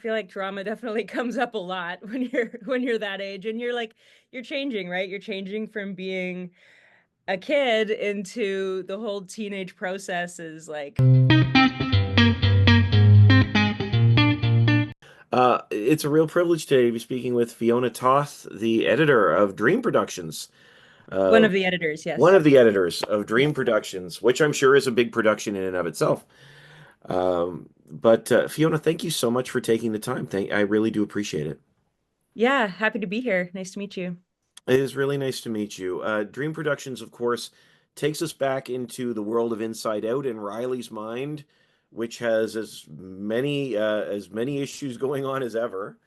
feel like drama definitely comes up a lot when you're that age, and you're changing, right? You're changing from being a kid into the whole teenage process is like. It's a real privilege today to be speaking with Fiona Toth, the editor of Dream Productions, One uh, of the editors, one yes. of the editors of Yeah. Dream Productions, which I'm sure is a big production in and of itself. But Fiona, thank you so much for taking the time. I really do appreciate it. Yeah, happy to be here. Nice to meet you. It is really nice to meet you. Dream Productions, of course, takes us back into the world of Inside Out and Riley's mind, which has as many issues going on as ever.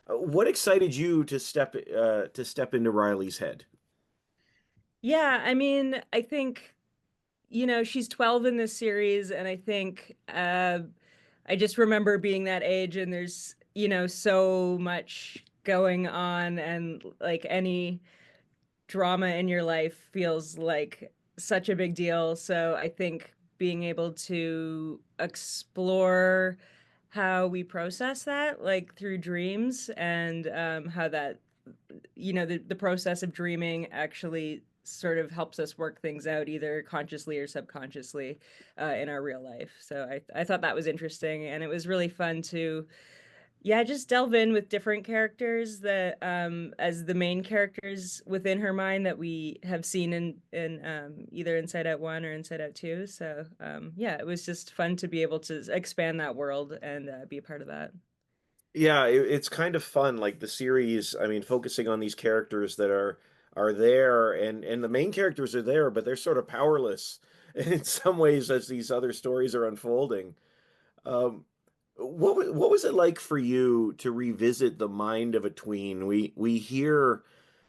What excited you to step into Riley's head? Yeah, I mean, I think, she's 12 in this series, and I think I just remember being that age, and there's, so much going on, and like any drama in your life feels like such a big deal. So I think being able to explore how we process that, like through dreams, and how that, the process of dreaming actually sort of helps us work things out either consciously or subconsciously in our real life. So I thought that was interesting, and it was really fun to, yeah, just delve in with different characters that as the main characters within her mind that we have seen in either Inside Out 1 or Inside Out 2. So yeah, it was just fun to be able to expand that world and be a part of that. Yeah, it's kind of fun, like the series. I mean, focusing on these characters that are there, and the main characters are there, but they're sort of powerless in some ways as these other stories are unfolding. Um, what was it like for you to revisit the mind of a tween? We hear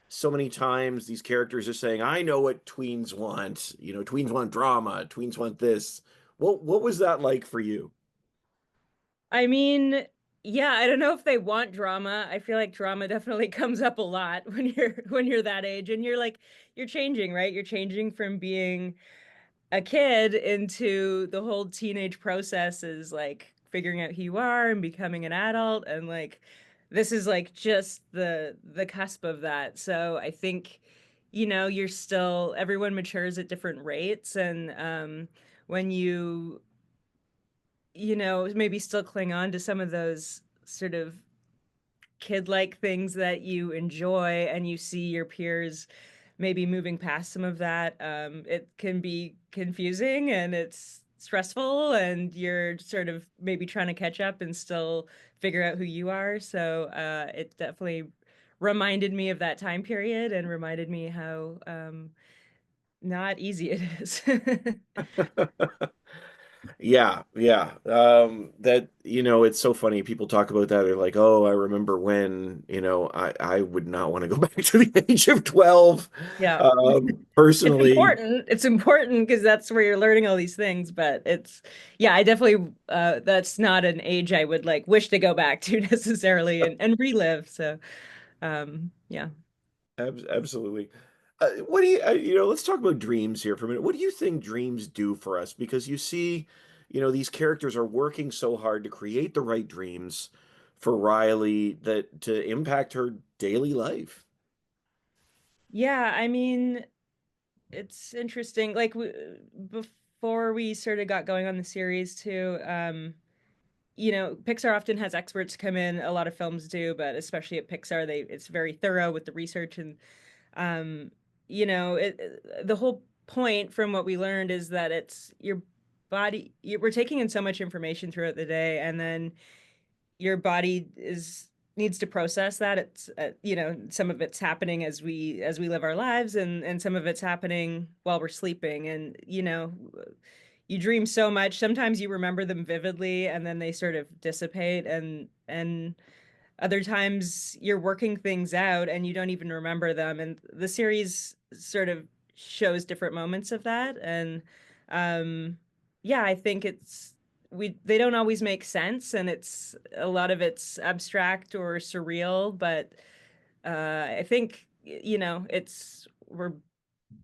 so many times these characters are saying, "I know what tweens want. You know, tweens want drama. Tweens want this." What was that like for you? I mean, yeah, I don't know if they want drama. I feel like drama definitely comes up a lot when you're that age, and you're changing, right? You're changing from being a kid into the whole teenage process is like figuring out who you are and becoming an adult, and like this is like just the cusp of that. So I think, you're still, everyone matures at different rates, and when maybe still cling on to some of those sort of kid-like things that you enjoy, and you see your peers maybe moving past some of that, it can be confusing and it's stressful, and you're sort of maybe trying to catch up and still figure out who you are. So it definitely reminded me of that time period and reminded me how not easy it is. Yeah, yeah. That, it's so funny. People talk about that. They're like, "Oh, I remember when, I would not want to go back to the age of 12." Yeah. It's Personally, important. It's important because that's where you're learning all these things. But yeah, I definitely, that's not an age I would like wish to go back to necessarily and relive. So, yeah. absolutely. What do let's talk about dreams here for a minute. What do you think dreams do for us? Because you see, these characters are working so hard to create the right dreams for Riley that to impact her daily life. Yeah, I mean, it's interesting. Like before we sort of got going on the series too, Pixar often has experts come in. A lot of films do, but especially at Pixar, it's very thorough with the research, and um the whole point from what we learned is that it's your we're taking in so much information throughout the day, and then your body is needs to process that. It's some of it's happening as we live our lives, and some of it's happening while we're sleeping, and you dream so much, sometimes you remember them vividly and then they sort of dissipate, and other times you're working things out and you don't even remember them. And the series sort of shows different moments of that. And yeah, I think they don't always make sense, and it's a lot of it's abstract or surreal, but I think it's we're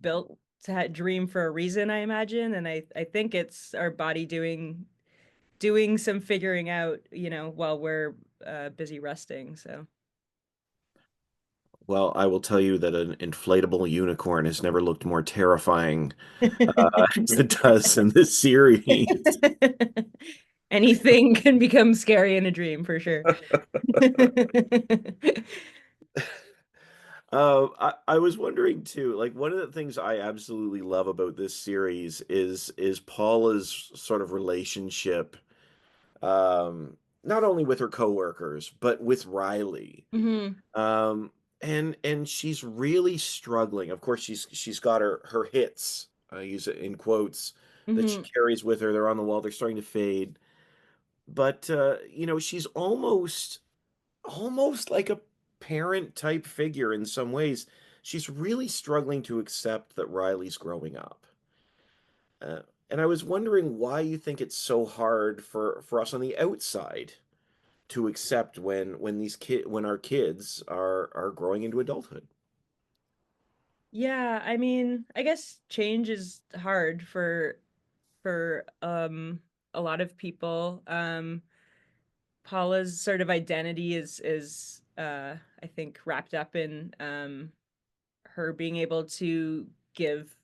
built to dream for a reason, I imagine, and I think it's our body doing some figuring out, while we're busy resting. So Well, I will tell you that an inflatable unicorn has never looked more terrifying as it does in this series. anything can become scary in a dream for sure. I was wondering too, like one of the things I absolutely love about this series is Paula's sort of relationship, not only with her coworkers, but with Riley. Hmm. Um, and she's really struggling. Of course, she's got her hits, I use it in quotes, that she Hmm. carries with her. They're on the wall, they're starting to fade. But you know, she's almost like a parent type figure in some ways. She's really struggling to accept that Riley's growing up. Uh, and I was wondering why you think it's so hard for us on the outside to accept when when our kids are growing into adulthood. Yeah, I mean, I guess change is hard for a lot of people. Paula's sort of identity is I think wrapped up in her being able to give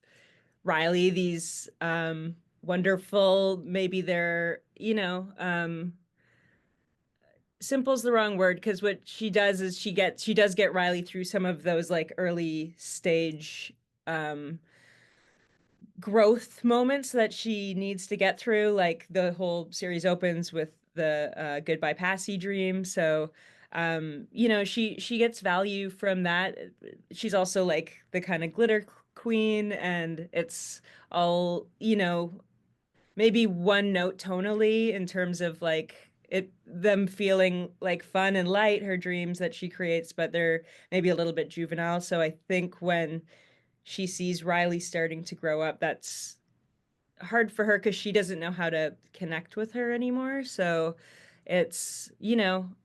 Riley these wonderful, maybe they're, simple's the wrong word because what she does is she does get Riley through some of those like early stage um growth moments that she needs to get through. Like the whole series opens with the goodbye Passy dream. So she gets value from that. She's also like the kind of glitter queen, and it's all, maybe one note tonally in terms of like it them feeling like fun and light, her dreams that she creates, but they're maybe a little bit juvenile. So I think when she sees Riley starting to grow up, that's hard for her because she doesn't know how to connect with her anymore. So it's,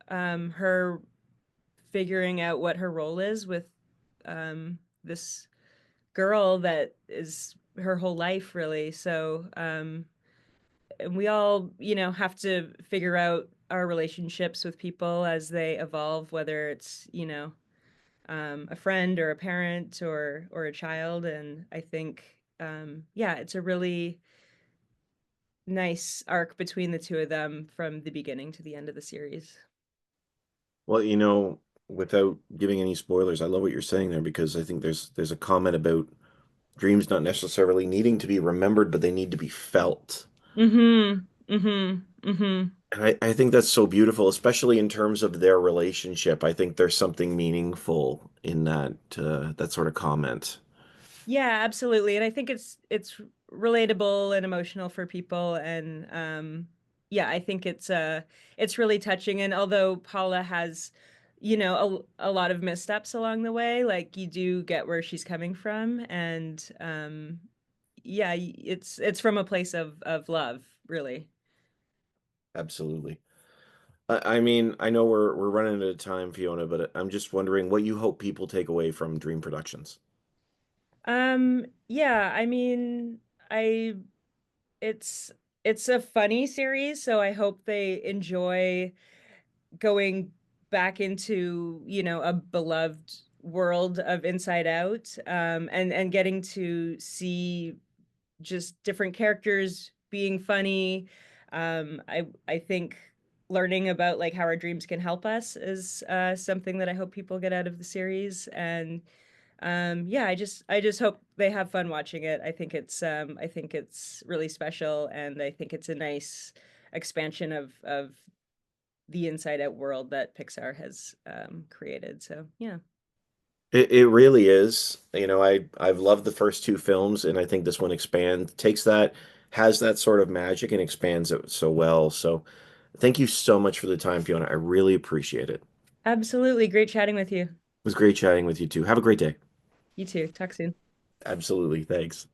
her figuring out what her role is with this girl that is her whole life, really. So, and we all, have to figure out our relationships with people as they evolve, whether it's, a friend or a parent or a child. And I think, yeah, it's a really nice arc between the two of them from the beginning to the end of the series. Well, you know, without giving any spoilers, I love what you're saying there because I think there's a comment about dreams not necessarily needing to be remembered, but they need to be felt. Mm-hmm. Mm-hmm. Mm-hmm. And I think that's so beautiful, especially in terms of their relationship. I think there's something meaningful in that sort of comment. Yeah, absolutely. And I think it's relatable and emotional for people. And yeah, I think it's really touching. And although Paula has, a lot of missteps along the way, like you do get where she's coming from. And yeah, it's from a place of love, really. Absolutely. I mean, I know we're running out of time, Fiona, but I'm just wondering what you hope people take away from Dream Productions. Yeah, I mean, I it's it's a funny series, so I hope they enjoy going back into, a beloved world of Inside Out, and getting to see just different characters being funny. I think learning about like how our dreams can help us is something that I hope people get out of the series. And yeah, I just hope they have fun watching it. I think it's really special, and I think it's a nice expansion of the Inside Out world that Pixar has created. So yeah. It really is. You know, I've loved the first two films, and I think this one expands, takes that, has that sort of magic, and expands it so well. So, thank you so much for the time, Fiona. I really appreciate it. It Absolutely. Great chatting with you. was great chatting with you too. Have a great day. You too. Talk soon. Absolutely. Thanks.